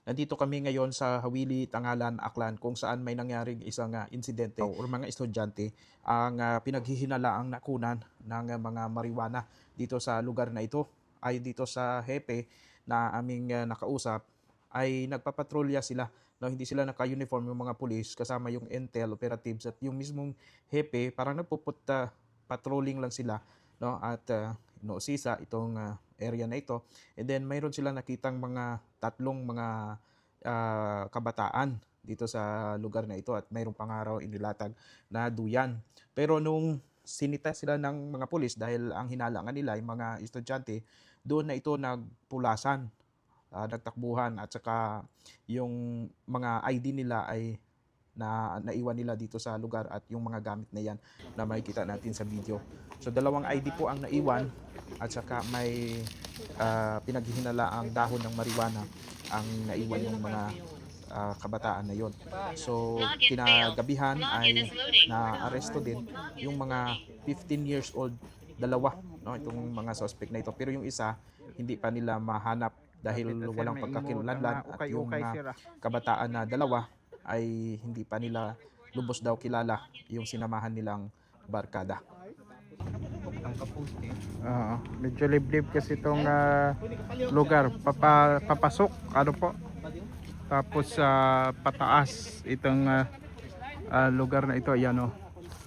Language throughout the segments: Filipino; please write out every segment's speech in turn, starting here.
Nandito kami ngayon sa Hawili, Tangalan, Aklan kung saan may nangyaring isang insidente o mga estudyante ang pinaghihinalaang nakunan ng mga marijuana dito sa lugar na ito. Ay dito sa hepe na aming nakausap ay nagpapatrolya sila. No, hindi sila naka-uniform yung mga pulis kasama yung intel operatives at yung mismong hepe parang patrolling lang sila, no, at inosisa itong area na ito. And then mayroon silang nakitang mga tatlong mga kabataan dito sa lugar na ito at mayroong pangaraw inilatag na duyan. Pero nung sinita sila ng mga pulis dahil ang hinalangan nila ay mga estudyante, doon na ito nagpulasan, nagtakbuhan at saka yung mga ID nila ay naiwan nila dito sa lugar at yung mga gamit na yan na makikita natin sa video. So dalawang ID po ang naiwan at saka may pinaghihinala ang dahon ng marijuana ang naiwan yung mga kabataan na yon. So kinagabihan ay na-aresto din yung mga 15 years old dalawa, no, itong mga suspect na ito. Pero yung isa hindi pa nila mahanap dahil walang pagkakilanlan at yung kabataan na dalawa ay hindi pa nila lubos daw kilala yung sinamahan nilang barkada. Medyo liblib kasi itong lugar. Papasok, ano po? Tapos pataas itong lugar na ito. Ayan o,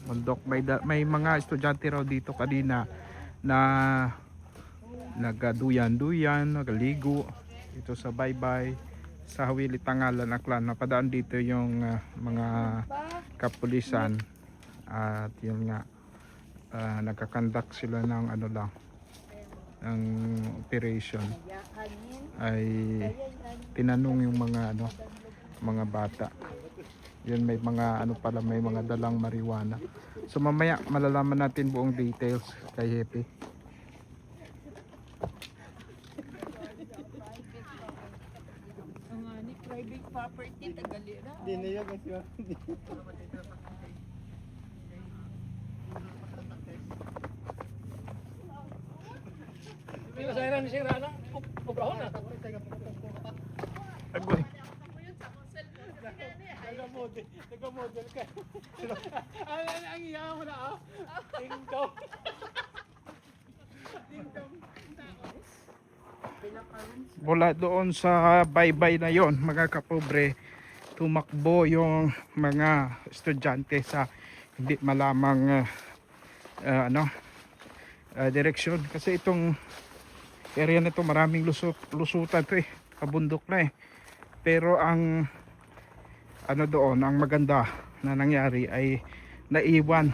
bundok. May mga estudyante raw dito kanina na nagaduyan-duyan, nagaligo ito sa baybay sa Hawili, Tangalan, Aklan. Napadaan dito yung mga kapulisan at yun nga, nagkakandak sila ng ano lang, ng operation. Ay tinanong yung mga mga bata. Yun, may mga may mga dalang marijuana. So mamaya malalaman natin buong details kay Hepe. Private property, tagalira. Hindi na yun kasi Pinasairan ni Sir Rana, pubrahon na. Agoy. Nag-model ka. Ang iya mo na ah. Ding dong. Ding dong. Mula doon sa baybay na yon, mga kapobre, tumakbo yung mga estudyante sa hindi malamang direksyon. Kasi itong area na ito maraming lusutan to kabundok na pero ang doon, ang maganda na nangyari ay naiwan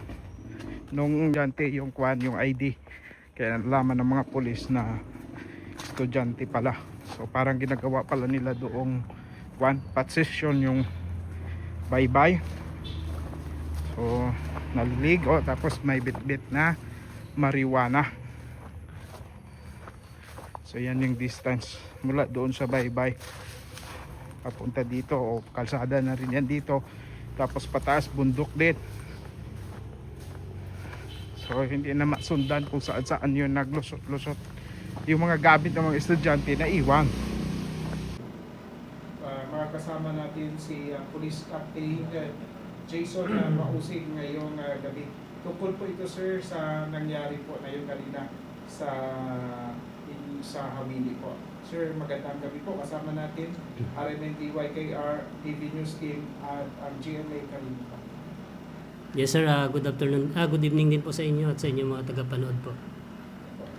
nung estudyante yung yung ID, kaya nalaman ng mga pulis na estudyante pala. So parang ginagawa pala nila doong patsesyon yung baybay. So naliligo tapos may bitbit na marijuana. So yan yung distance mula doon sa baybay papunta dito, o kalsada na rin yan dito, tapos pataas bundok din. So hindi na masundan kung saan saan yun naglusot-lusot yung mga gamit ng mga estudyante na iwan. Mga kasama natin si Police Captain Jason Mausig ngayong gabi. Tungkol po ito, sir, sa nangyari po na yung kanina sa Hawili po. Sir, magandang gabi po. Kasama natin RMND YKR, TV News Team at ang GMA kanina. Yes sir, good afternoon. Good evening din po sa inyo at sa inyong mga tagapanood po.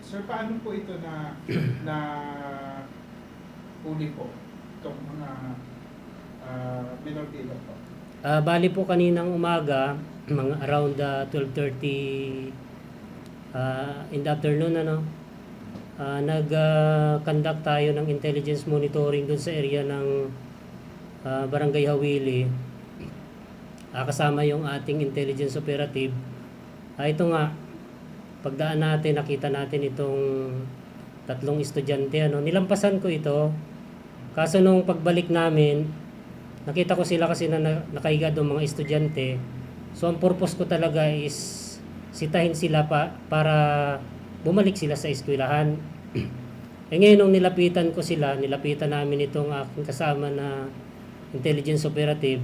Sir, paano po ito na huli po itong mga minor de edad po? Bali po kaninang umaga, mga around 12:30 in the afternoon, nag-conduct tayo ng intelligence monitoring dun sa area ng Barangay Hawili. Kasama yung ating intelligence operative. Ito nga, pagdaan natin, nakita natin itong tatlong estudyante. Nilampasan ko ito. Kaso nung pagbalik namin, nakita ko sila kasi na nakahiga doon mga estudyante. So ang purpose ko talaga is sitahin sila para bumalik sila sa eskwelahan. Ngayon nung nilapitan ko sila, nilapitan namin itong aking kasama na intelligence operative,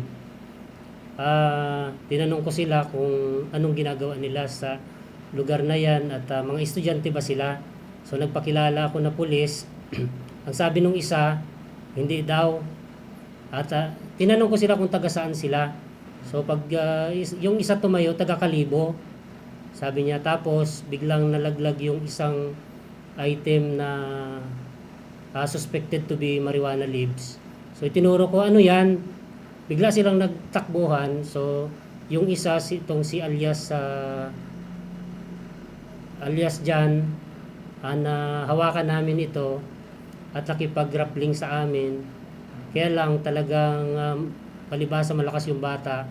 tinanong ko sila kung anong ginagawa nila sa lugar na yan at mga estudyante ba sila. So nagpakilala ako na pulis. Ang sabi nung isa, hindi daw. At tinanong ko sila kung taga saan sila. So pag yung isa tumayo, taga Kalibo. Sabi niya, tapos biglang nalaglag yung isang item na suspected to be marijuana leaves. So itinuro ko, ano yan? Bigla silang nagtakbuhan. So yung isa, itong si alias Jan, na hawakan namin ito at nakipag-grappling sa amin. Kaya lang talagang palibhasa malakas yung bata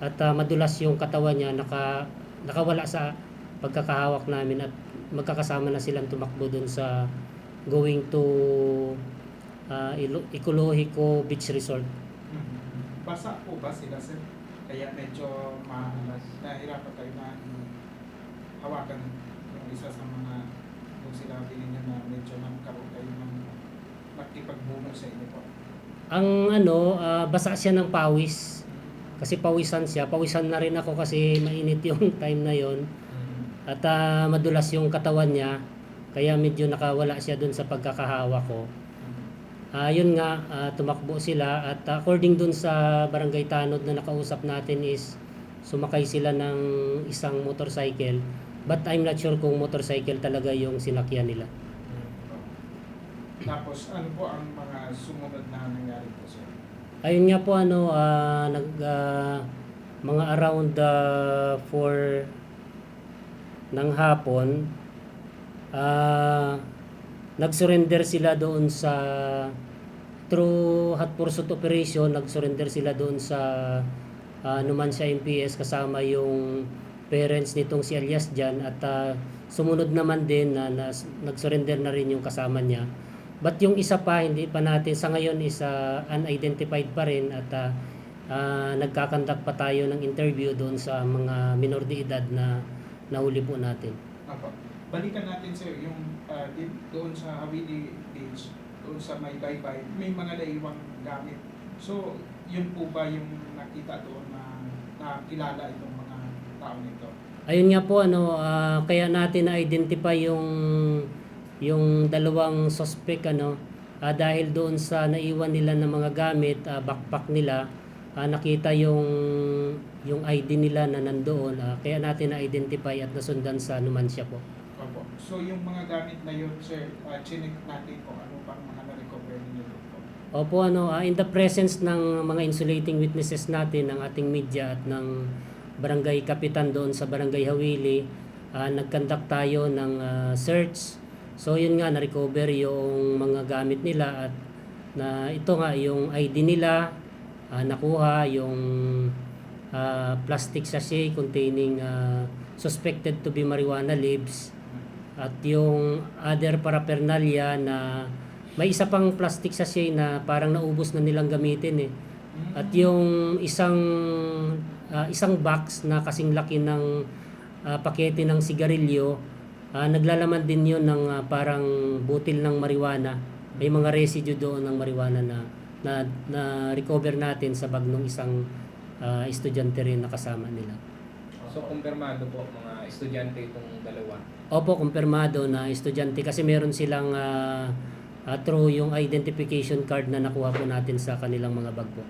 at madulas yung katawan niya, nakawala sa pagkakahawak namin at magkakasama na silang tumakbo dun sa going to Ecologico Beach Resort. Basa po ba sila, sir? Kaya medyo nahirapan kayo na hawakan yung isa sa mga yung sinabi ninyo na medyo nagkaroon kayo ng nakipagbuno sa inyo po. Ang basa siya ng pawis. Kasi pawisan siya. Pawisan na rin ako kasi mainit yung time na yon. At madulas yung katawan niya. Kaya medyo nakawala siya dun sa pagkakahawa ko. Yun nga, tumakbo sila. At according dun sa Barangay Tanod na nakausap natin is sumakay sila ng isang motorcycle. But I'm not sure kung motorcycle talaga yung sinakyan nila. Tapos ano po ang mga sumunod na nangyari po, sir? Ayun nga po mga around 4 ng hapon, nag-surrender sila doon sa through hot pursuit operation, nag-surrender sila doon sa Numancia MPS kasama yung parents nitong si alias Jan at sumunod naman din na nag-surrender na rin yung kasama niya. But yung isa pa, hindi pa natin sa ngayon is unidentified pa rin at nagkakandak pa tayo ng interview doon sa mga minor de edad na nahuli po natin. Apo. Balikan natin, sir, yung doon sa Hawili Beach, doon sa may baybay, may mga naiwang gamit. So, yun po ba yung nakita doon na kilala itong mga tao nito? Ayun nga po, kaya natin na-identify yung dalawang suspect dahil doon sa naiwan nila ng mga gamit, backpack nila, nakita yung ID nila na nandoon, kaya natin na-identify at nasundan sa Numancia po. Opo. So yung mga gamit na yun, sir, chinik natin kung ano pang mga na-recover ninyo doon po. Opo, in the presence ng mga insulating witnesses natin, ng ating media at ng barangay kapitan doon sa Barangay Hawili, nagkandak tayo ng search. So yun nga, na-recover yung mga gamit nila at na ito nga yung ID nila, nakuha yung plastic sachet containing suspected to be marijuana leaves at yung other paraphernalia na may isa pang plastic sachet na parang naubos na nilang gamitin at yung isang box na kasing laki ng pakete ng sigarilyo, naglalaman din yun ng parang butil ng marijuana. May mga residue doon ng marijuana na recover natin sa bag ng isang estudyante rin na kasama nila. So, kumpirmado po mga estudyante itong dalawa? Opo, kumpirmado na estudyante kasi meron silang through yung identification card na nakuha po natin sa kanilang mga bag po.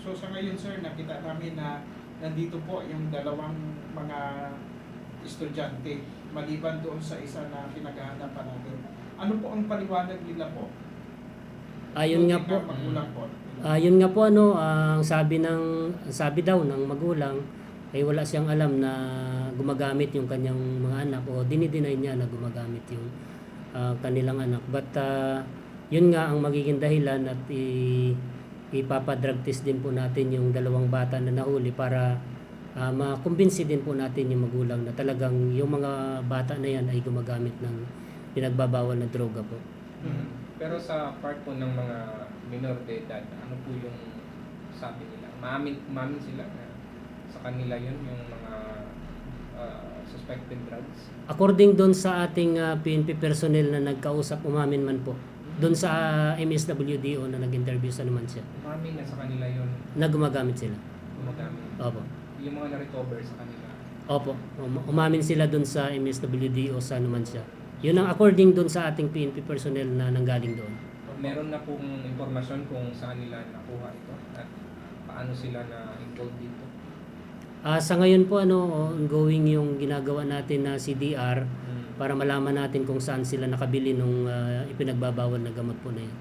So sa ngayon, sir, nakita namin na nandito po yung dalawang mga estudyante maliban doon sa isa na pinag-ahanapan natin. Ano po ang paliwanag nila po? Ayun nga po. Magulang po. Yun nga po ang sabi daw ng magulang ay wala siyang alam na gumagamit yung kanyang mga anak o dinideny niya na gumagamit yung kanilang anak. But yun nga ang magiging dahilan at ipapadrug test din po natin yung dalawang bata na nahuli para makumbinsi din po natin yung magulang na talagang yung mga bata na yan ay gumagamit ng pinagbabawal na droga po. Pero sa part po ng mga minor de edad, ano po yung sabi nila? Umamin sila na sa kanila yun, yung mga suspected drugs? According doon sa ating PNP personnel na nagkausap, umamin man po. Doon sa MSWDO na nag-interview sa naman siya, Umamin na sa kanila yun, na gumagamit sila. gumagamit. Opo. Yung mga na-recover sa kanila. Opo. Umamin sila doon sa MSWDO sa naman siya. Yun ang according doon sa ating PNP personnel na nanggaling doon. Meron na pong impormasyon kung saan nila nakuha ito at paano sila na-involved dito. Sa ngayon po ongoing yung ginagawa natin na CDR para malaman natin kung saan sila nakabili nung ipinagbabawal na gamot po na yun.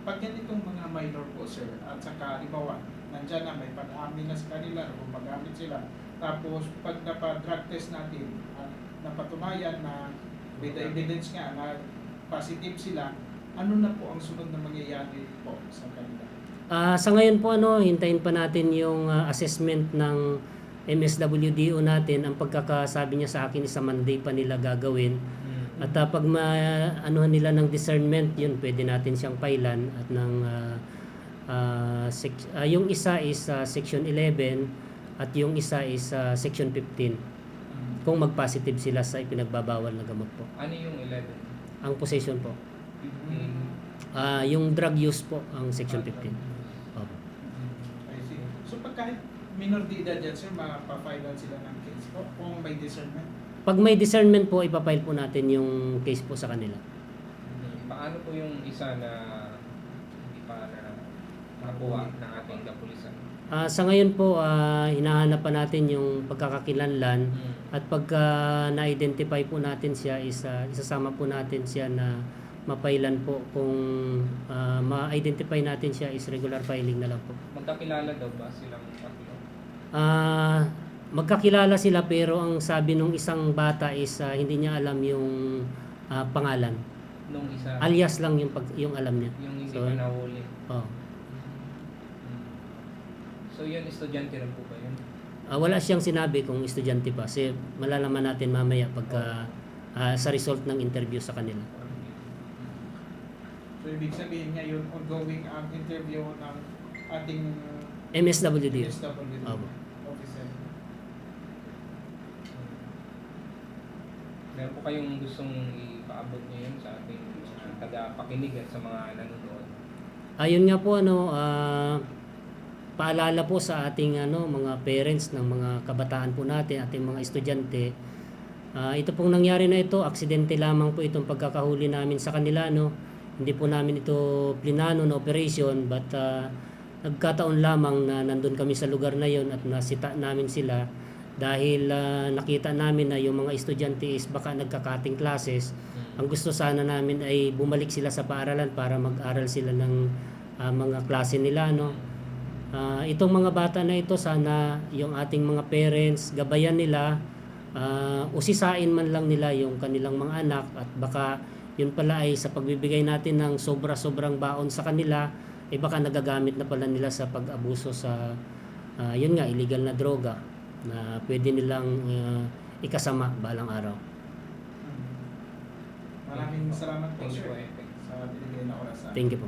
Pag ganitong mga minor po sir, at saka halimbawa, nandyan na may pag-amin na sa kanila, kung pag-amin sila, tapos pag napa-drug test natin at napatunayan na with the evidence nga na positive sila, ano na po ang sunod na mangyayari po sa kanila? Sa ngayon po hintayin pa natin yung assessment ng MSWDO natin. Ang pagkakasabi niya sa akin is sa Monday pa nila gagawin. At pag anuhan nila ng discernment, yun pwede natin siyang pailan at ng yung isa is section 11 at yung isa is section 15. Kung mag-positive sila sa ipinagbabawal na gamot po. Ano yung 11? Ang possession po. 15. Yung drug use po ang section 15. Opo. I see. So pag kahit minor de edad yan sir, mapapailan sila ng case po kung may discernment? Pag may discernment po, ipapile po natin yung case po sa kanila. Paano po yung isa na hindi pa nakuha ng ating kapulisan? Sa ngayon po, hinahanap pa natin yung pagkakakilanlan at pagka na-identify po natin siya, isasama po natin siya na mapailan po. Kung ma-identify natin siya is regular filing na lang po. Magkakilala daw ba silang tatlo? Magkakilala sila pero ang sabi nung isang bata is hindi niya alam yung pangalan. Nung isa, Alias lang yung alam niya. yung hindi So, pa nahuli. Oh. So yun, estudyante rin po ba yun? Wala siyang sinabi kung estudyante pa. Kasi malalaman natin mamaya pagka sa result ng interview sa kanila. So ibig sabihin ngayon, ongoing ang interview ng ating MSWD. SWD Opo. officer. Meron po kayong gustong ipaabot ngayon sa ating taga-pakinig at sa mga nanonood? Ayun nga po paalala po sa ating mga parents ng mga kabataan po natin, ating mga estudyante. Ito pong nangyari na ito, aksidente lamang po itong pagkakahuli namin sa kanila Hindi po namin ito plinano na operation but nagkataon lamang na nandun kami sa lugar na yon at nasita namin sila dahil nakita namin na yung mga estudyante is baka nagkakating classes. Ang gusto sana namin ay bumalik sila sa paaralan para mag-aral sila ng mga klase nila itong mga bata na ito, sana yung ating mga parents gabayan nila, usisain man lang nila yung kanilang mga anak at baka yun pala ay sa pagbibigay natin ng sobrang baon sa kanila baka nagagamit na pala nila sa pag-abuso sa yun nga, illegal na droga na pwede nilang ikasama balang araw. Maraming salamat po Thank you sir po, Epe. sa binigay na oras sa Thank you po.